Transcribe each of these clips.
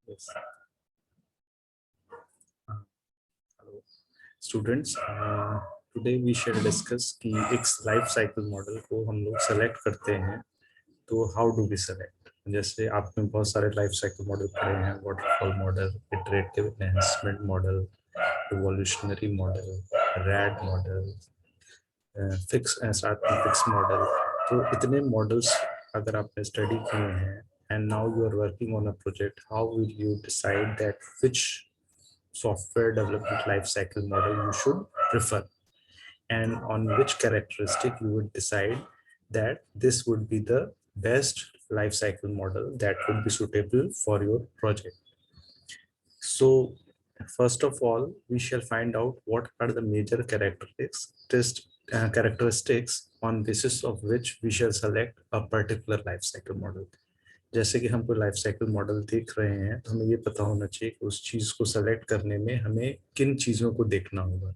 Yes. Hello, students. Today we shall discuss कि एक life cycle model को हम लोग सेलेक्ट करते हैं तो हाउ डू वी सेलेक्ट। जैसे आपने बहुत सारे लाइफ साइकिल मॉडल पढ़े हैं, waterfall model, iterative enhancement model, evolutionary model, red model, fix साथ में फिक्स मॉडल। तो इतने मॉडल्स अगर आपने स्टडी किए हैं and now you are working on a project, how will you decide that which software development life cycle model you should prefer, and on which characteristic you would decide that this would be the best life cycle model that would be suitable for your project. So first of all, we shall find out what are the major characteristics on basis of which we shall select a particular life cycle model. जैसे कि हम कोई life cycle model देख रहे हैं तो हमें ये पता होना चाहिए कि उस चीज को सेलेक्ट करने में हमें किन चीजों को देखना होगा।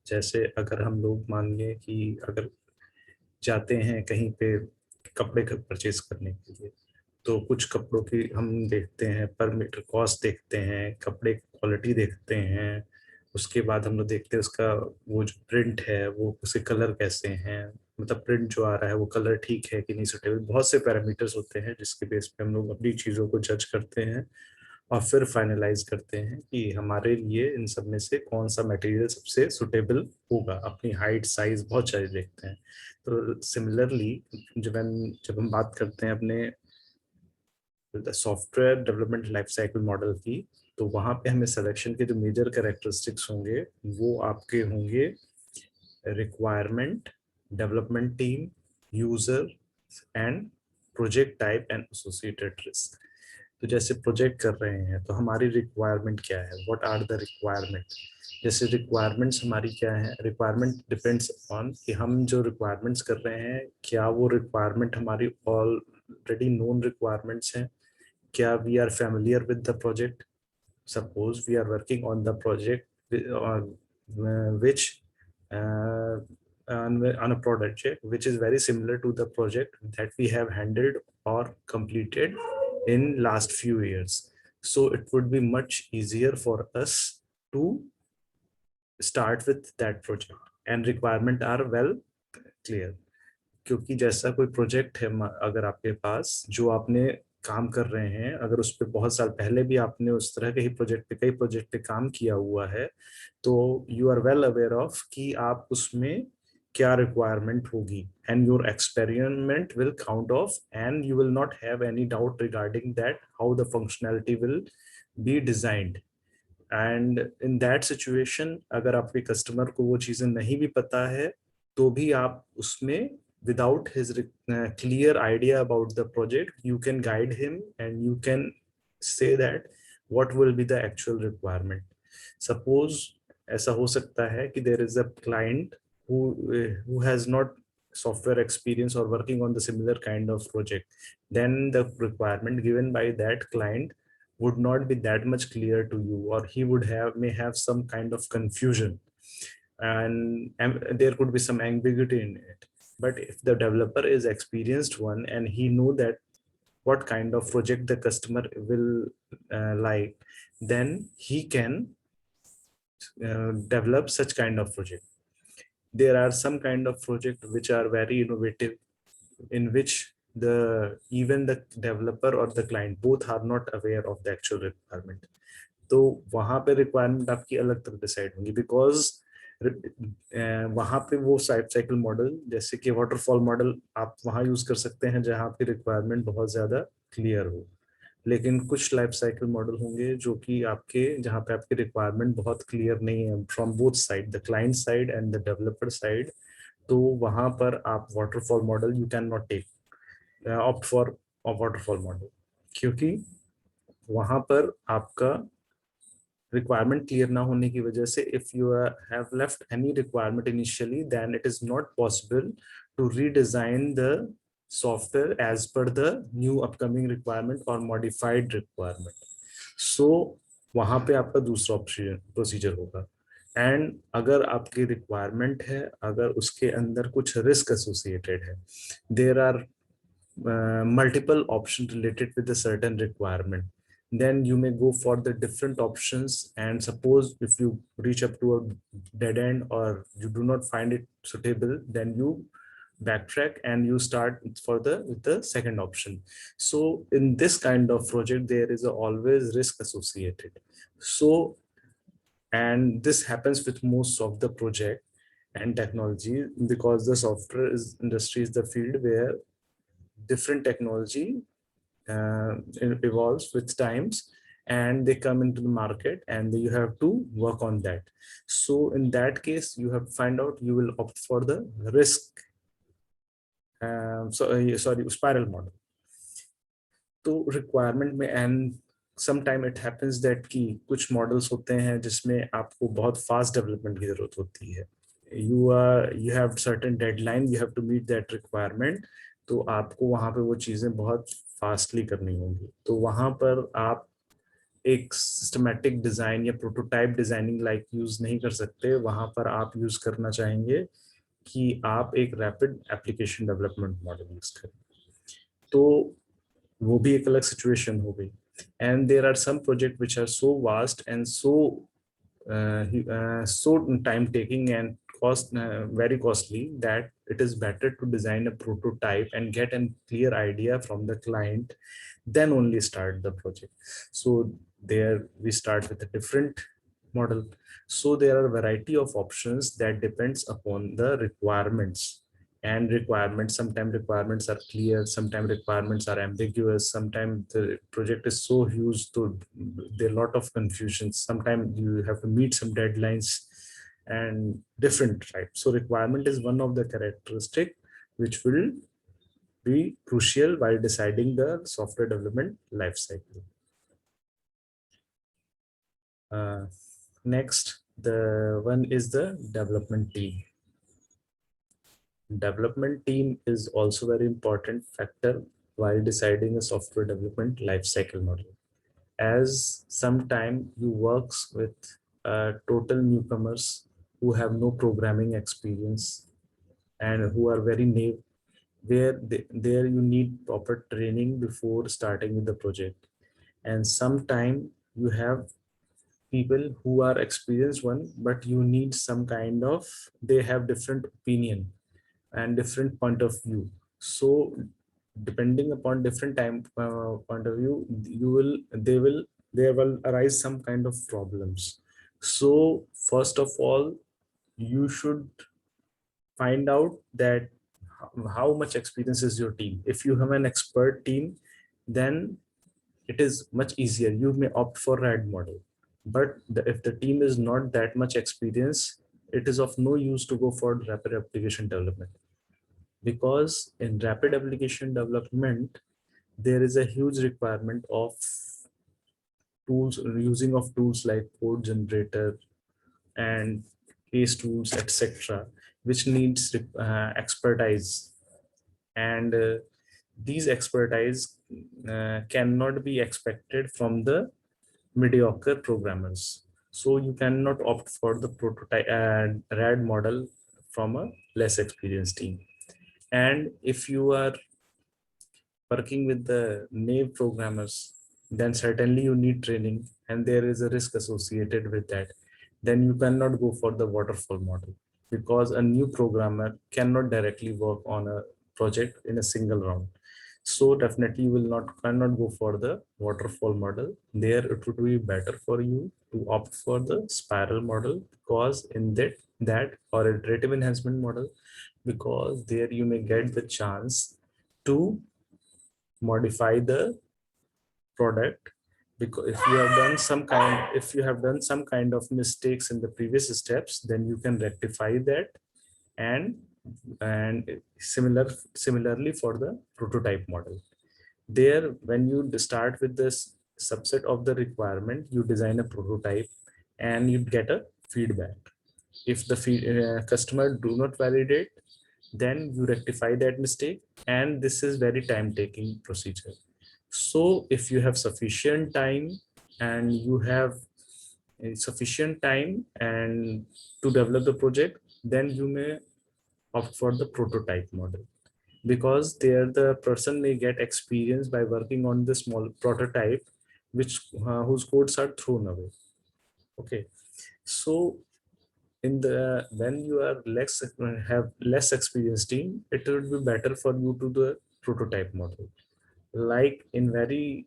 जैसे अगर हम लोग मानिए कि अगर जाते हैं कहीं पे कपड़े परचेज करने के लिए, तो कुछ कपड़ों की हम देखते हैं पर मीटर कॉस्ट, देखते हैं कपड़े की क्वालिटी, देखते हैं उसके बाद हम लोग देखते हैं उसका वो जो प्रिंट है वो उसके कलर कैसे हैं, मतलब प्रिंट जो आ रहा है वो कलर ठीक है कि नहीं, सुटेबल। बहुत से पैरामीटर्स होते हैं जिसके बेस पे हम लोग अपनी चीज़ों को जज करते हैं और फिर फाइनलाइज करते हैं कि हमारे लिए इन सब में से कौन सा मटेरियल सबसे सुटेबल होगा। अपनी हाइट, साइज, बहुत सारे देखते हैं। तो सिमिलरली जब हम बात करते हैं अपने software development life cycle model की, तो वहां पे हमें सिलेक्शन के जो मेजर कैरेक्टरिस्टिक्स होंगे वो आपके होंगे requirement, development team, user and project type and associated risk. तो जैसे प्रोजेक्ट कर रहे हैं तो हमारी रिक्वायरमेंट क्या है, व्हाट आर द रिक्वायरमेंट। जैसे रिक्वायरमेंट्स हमारी क्या है, रिक्वायरमेंट डिपेंड्स अपॉन कि हम जो रिक्वायरमेंट्स कर रहे हैं क्या वो रिक्वायरमेंट हमारी ऑलरेडी नोन रिक्वायरमेंट्स हैं, क्या we are familiar with the project. Suppose we are working on the project which uh, on a project which is very similar to the project that we have handled or completed in last few years. So it would be much easier for us to start with that project and requirement are well clear. क्योंकि जैसा कोई project है अगर आपके पास जो आपने काम कर रहे हैं, अगर उस पर बहुत साल पहले भी आपने उस तरह के ही प्रोजेक्ट पे, कई प्रोजेक्ट पे काम किया हुआ है, तो you are well aware of कि आप उसमें क्या रिक्वायरमेंट होगी and your experiment will count of and you will not have any doubt regarding that how the functionality will be designed. And in that situation अगर आपके customer को वो चीजें नहीं भी पता है तो भी आप उसमें without his clear idea about the project you can guide him and you can say that what will be the actual requirement. Suppose ऐसा हो सकता है कि there is a client who has not software experience or working on the similar kind of project, then the requirement given by that client would not be that much clear to you, or he may have some kind of confusion, and there could be some ambiguity in it. But if the developer is experienced one and he know that what kind of project the customer will like, then he can develop such kind of project. There are some kind of project which are very innovative, in which the even the developer or the client both are not aware of the actual requirement. तो वहां पे requirement आपकी अलग तरह decide होंगी, because वहां पे वो लाइफ साइकिल मॉडल जैसे कि वाटरफॉल मॉडल आप वहां यूज कर सकते हैं जहां आपकी रिक्वायरमेंट बहुत ज्यादा क्लियर हो। लेकिन कुछ लाइफ साइकिल मॉडल होंगे जो कि आपके जहाँ पे आपकी रिक्वायरमेंट बहुत क्लियर नहीं है from both side, the client side and the developer side, तो वहां पर आप waterfall model you can not take opt for waterfall model, क्योंकि वहां पर आपका रिक्वायरमेंट क्लियर ना होने की वजह से if you have left any requirement initially then it is not possible to redesign the software as per the new upcoming requirement और मॉडिफाइड रिक्वायरमेंट। सो वहां पे आपका दूसरा प्रोसीजर होगा। एंड अगर आपकी रिक्वायरमेंट है, अगर उसके अंदर कुछ रिस्क एसोसिएटेड है, there are multiple options related with a certain requirement, then you may go for the different options. And suppose if you reach up to a dead end or you do not find it suitable, then you backtrack and you start for the second option. So in this kind of project, there is always risk associated. So, and this happens with most of the project and technology, because the software industry is the field where different technology it evolves with times, and they come into the market, and you have to work on that. So in that case, you have to find out, you will opt for the risk sorry, spiral model. तो requirement में and some time it happens that कि कुछ models होते हैं जिसमें आपको बहुत fast development की जरूरत होती है. You have certain deadline, you have to meet that requirement. तो आपको वहां पे वो चीजें बहुत फास्टली करनी होंगी. तो वहां पर आप एक सिस्टमैटिक डिजाइन या प्रोटोटाइप डिजाइनिंग लाइक यूज नहीं कर सकते. वहां पर आप यूज करना चाहेंगे कि आप एक rapid application development model use करें. तो वो भी एक अलग सिचुएशन हो गई. And there are some project which are so vast and so time taking and cost very costly that it is better to design a prototype and get a clear idea from the client, then only start the project. So there we start with a different model. So there are a variety of options that depends upon the requirements. And requirements, sometimes requirements are clear, sometimes requirements are ambiguous, sometimes the project is so huge, so there are a lot of confusions, sometimes you have to meet some deadlines and different types. So requirement is one of the characteristic which will be crucial while deciding the software development life cycle. Next, the one is the development team. Development team is also very important factor while deciding a software development lifecycle model, as sometime you works with total newcomers who have no programming experience and who are very new, where there you need proper training before starting with the project. And sometime you have people who are experienced one, but you need some kind of, they have different opinion and different point of view. So depending upon different time point of view, you will there will arise some kind of problems. So first of all, you should find out that how much experience is your team. If you have an expert team, then it is much easier, you may opt for Rad model. But if the team is not that much experience, it is of no use to go for rapid application development, because in rapid application development, there is a huge requirement of tools, using of tools like code generator and case tools, etc., which needs expertise. And these expertise cannot be expected from the mediocre programmers. So you cannot opt for the prototype Rad model from a less experienced team. And if you are working with the naive programmers, then certainly you need training and there is a risk associated with that. Then you cannot go for the waterfall model, because a new programmer cannot directly work on a project in a single round. So definitely you will cannot go for the waterfall model. There it would be better for you to opt for the spiral model, because in that or iterative enhancement model, because there you may get the chance to modify the product. Because if you have done some kind of mistakes in the previous steps, then you can rectify that. And similarly for the prototype model, there when you start with this subset of the requirement, you design a prototype and you get a feedback. If the customer do not validate, then you rectify that mistake, and this is very time taking procedure. So if you have sufficient time and you have sufficient time and to develop the project, then you may opt for the prototype model, because there the person may get experience by working on the small prototype, which whose codes are thrown away. Okay, so in the when you are less have less experienced team, it would be better for you to do a prototype model. Like in very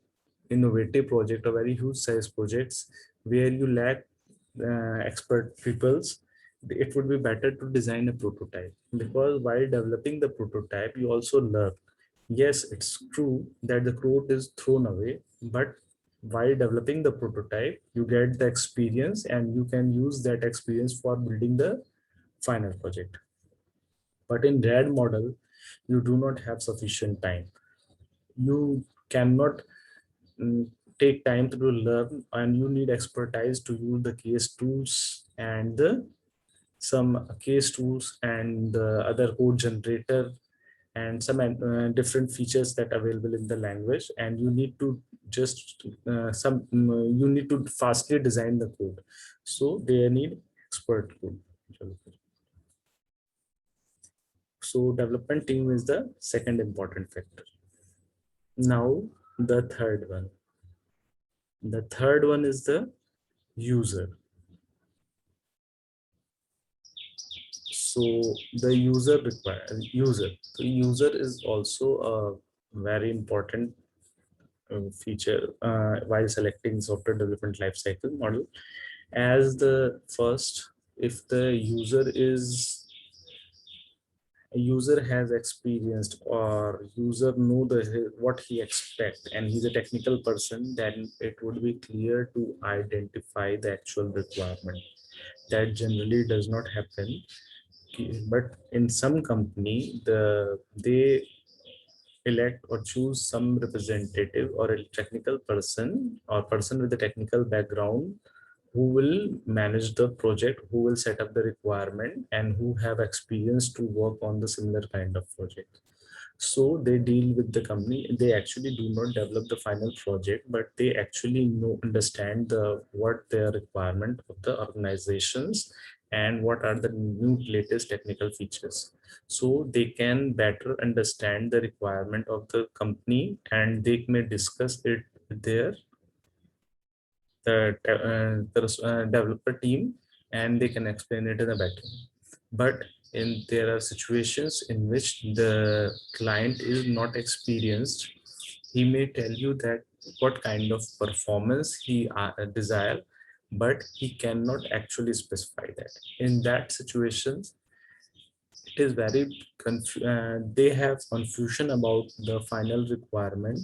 innovative project or very huge size projects where you lack expert peoples, it would be better to design a prototype, because while developing the prototype you also learn. Yes, it's true that the code is thrown away, but while developing the prototype you get the experience and you can use that experience for building the final project. But in Rad model you do not have sufficient time. You cannot take time to learn, and you need expertise to use the case tools and the some case tools and the other code generator and some different features that are available in the language, and you need to just you need to fastly design the code, so they need expert code developer. So development team is the second important factor. Now the third one is the user. So the user is also a very important feature while selecting software development lifecycle model. As the first, if the user has experienced or user know what he expect and he's a technical person, then it would be clear to identify the actual requirement. That generally does not happen, but in some company they elect or choose some representative or a technical person or person with a technical background who will manage the project, who will set up the requirement, and who have experience to work on the similar kind of project. So they deal with the company. They actually do not develop the final project, but they actually understand what their requirement of the organizations and what are the new latest technical features. So they can better understand the requirement of the company, and they may discuss it with the developer team, and they can explain it in a better. But there are situations in which the client is not experienced. He may tell you that what kind of performance he desire, but he cannot actually specify that. In that situations, it is very they have confusion about the final requirement,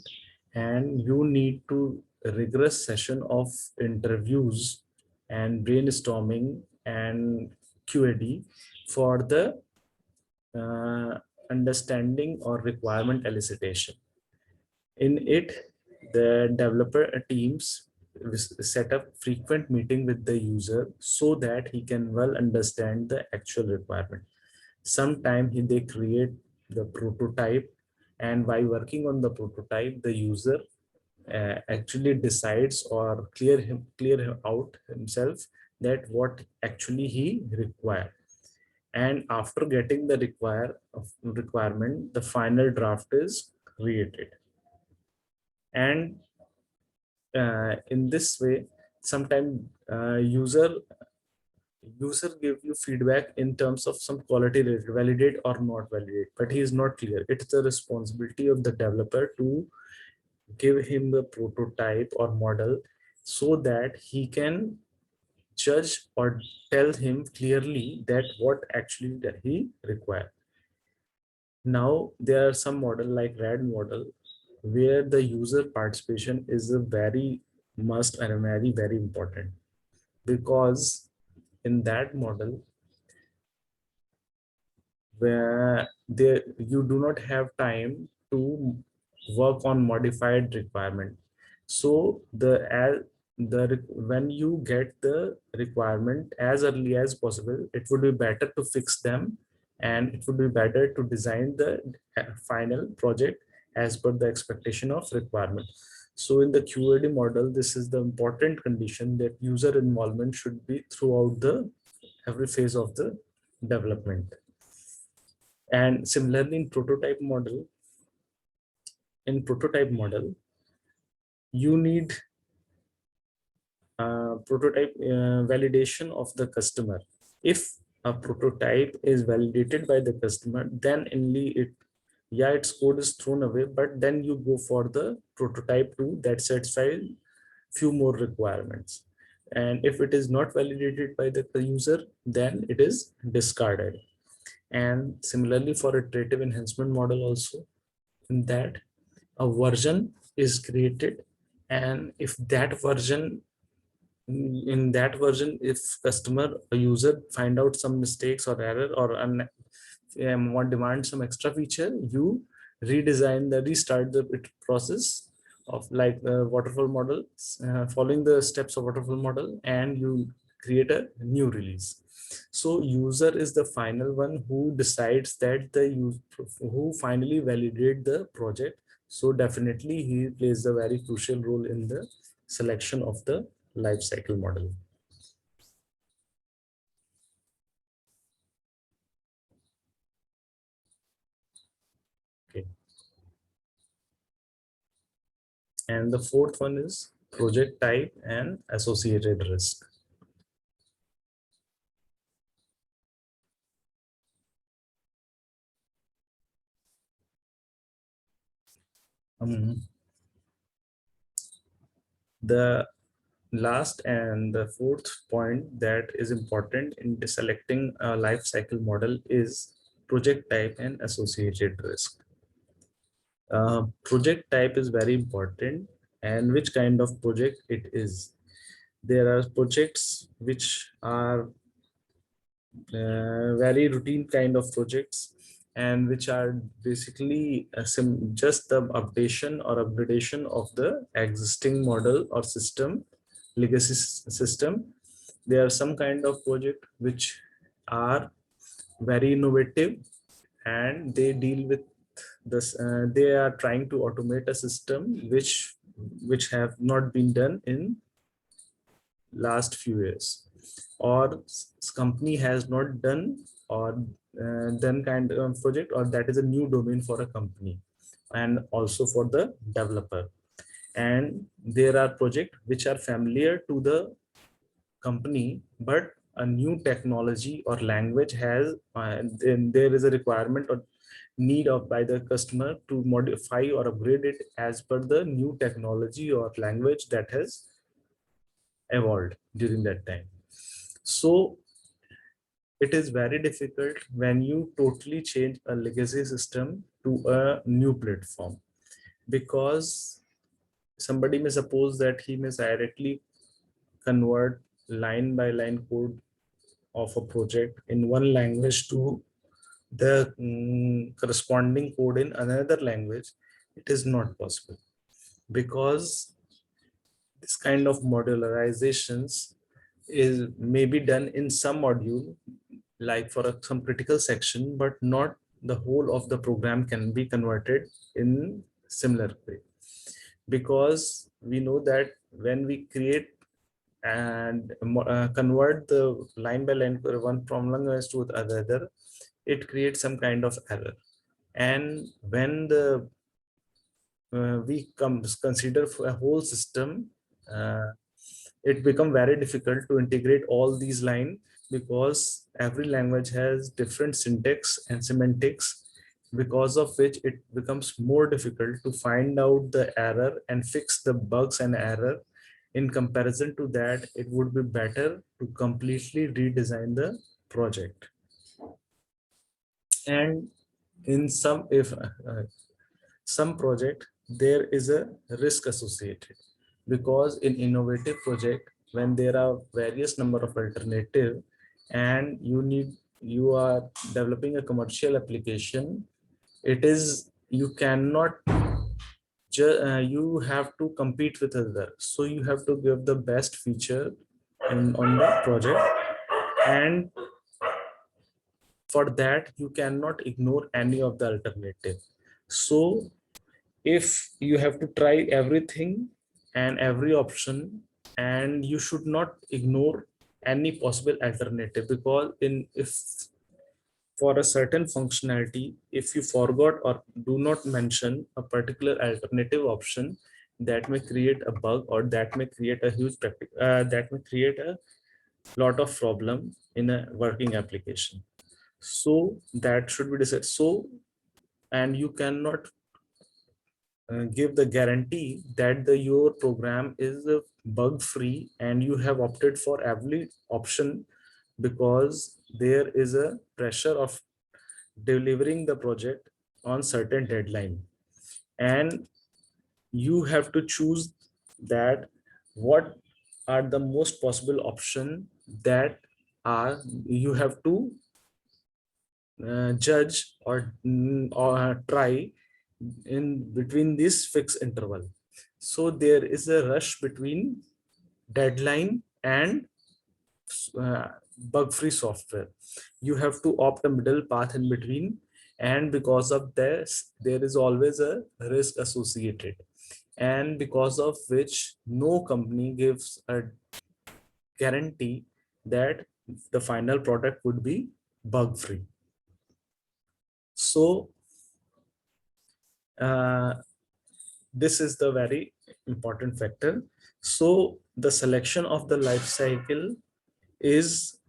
and you need to rigorous session of interviews and brainstorming and QAD for the understanding or requirement elicitation. In it, the developer teams set up frequent meeting with the user so that he can well understand the actual requirement. Sometimes they create the prototype, and while working on the prototype, the user actually decides or clear him out himself that what actually he require. And after getting the requirement, the final draft is created. And in this way, sometimes user give you feedback in terms of some quality related, validate or not validate, but he is not clear. It's the responsibility of the developer to give him the prototype or model so that he can judge or tell him clearly that what actually that he require. Now there are some model like Rad model where the user participation is a very must and very important, because in that model where you do not have time to work on modified requirement. So when you get the requirement as early as possible, it would be better to fix them, and it would be better to design the final project as per the expectation of requirement. So in the QAD model, this is the important condition, that user involvement should be throughout the every phase of the development. And similarly in prototype model, you need prototype validation of the customer. If a prototype is validated by the customer, then only its code is thrown away, but then you go for the prototype 2 that satisfies few more requirements. And if it is not validated by the user, then it is discarded. And similarly for iterative enhancement model also, in that a version is created, and if that version, in that version, if customer or user find out some mistakes or error or want demand some extra feature, you restart the process of like the waterfall model, following the steps of waterfall model, and you create a new release. So user is the final one who decides that who finally validate the project. So definitely he plays a very crucial role in the selection of the life cycle model. Okay. And the fourth one is project type and associated risk. The last and the fourth point that is important in selecting a life cycle model is project type and associated risk. Project type is very important, and which kind of project it is. There are projects which are very routine kind of projects, and which are basically just the updation or upgradation of the existing model or system, legacy system. There are some kind of project which are very innovative, and they deal with this, they are trying to automate a system which have not been done in last few years, or company has not done or done kind of project, or that is a new domain for a company and also for the developer. And there are projects which are familiar to the company, but a new technology or language has then there is a requirement or need of by the customer to modify or upgrade it as per the new technology or language that has evolved during that time. So it is very difficult when you totally change a legacy system to a new platform, because somebody may suppose that he may directly convert line by line code of a project in one language to the corresponding code in another language. It is not possible, because this kind of modularizations is maybe done in some module, like for some critical section, but not the whole of the program can be converted in similar way. Because we know that when we create and convert the line by line one from one language to the other, it creates some kind of error. And when the we consider for a whole system, it become very difficult to integrate all these lines, because every language has different syntax and semantics, because of which it becomes more difficult to find out the error and fix the bugs and error. In comparison to that, it would be better to completely redesign the project. And in some project, there is a risk associated, because in innovative project, when there are various number of alternative and you are developing a commercial application, it is you cannot you have to compete with other, so you have to give the best feature on the project, and for that you cannot ignore any of the alternative. So if you have to try everything and every option, and you should not ignore any possible alternative, because in if for a certain functionality, if you forgot or do not mention a particular alternative option, that may create a bug, or that may create a huge that may create a lot of problem in a working application. So that should be decided. So, and you cannot give the guarantee that your program is bug free, and you have opted for every option because there is a pressure of delivering the project on certain deadline, and you have to choose that what are the most possible option that are you have to judge or try in between this fixed interval. So there is a rush between deadline and uh, bug-free software. You have to opt a middle path in between, and because of this, there is always a risk associated, and because of which no company gives a guarantee that the final product would be bug-free. So this is the very important factor. So the selection of the life cycle is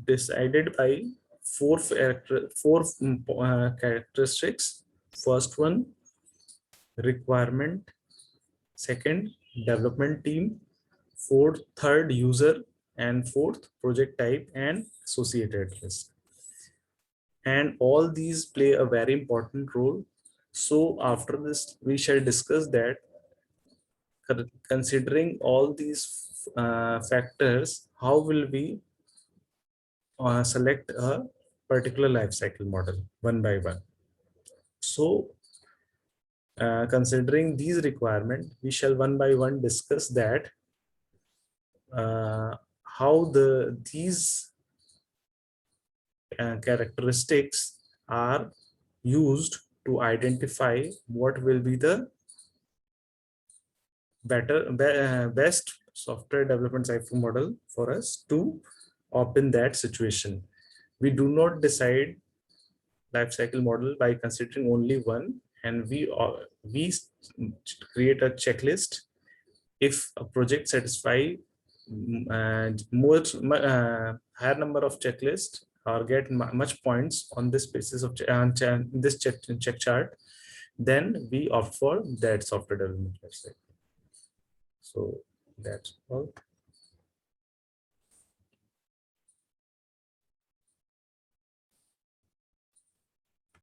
decided by four characteristics. First one, requirement. Second, development team. Third, user. And fourth, project type and associated risk. And all these play a very important role. So after this, we shall discuss that considering all these factors, how will we select a particular life cycle model one by one. So considering these requirements, we shall one by one discuss that how these characteristics are used to identify what will be the best software development cycle model for us to opt in that situation. We do not decide life cycle model by considering only one, and we create a checklist. If a project satisfy more higher number of checklists or get much points on this basis of this check chart, then we opt for that software development life cycle. So that's all.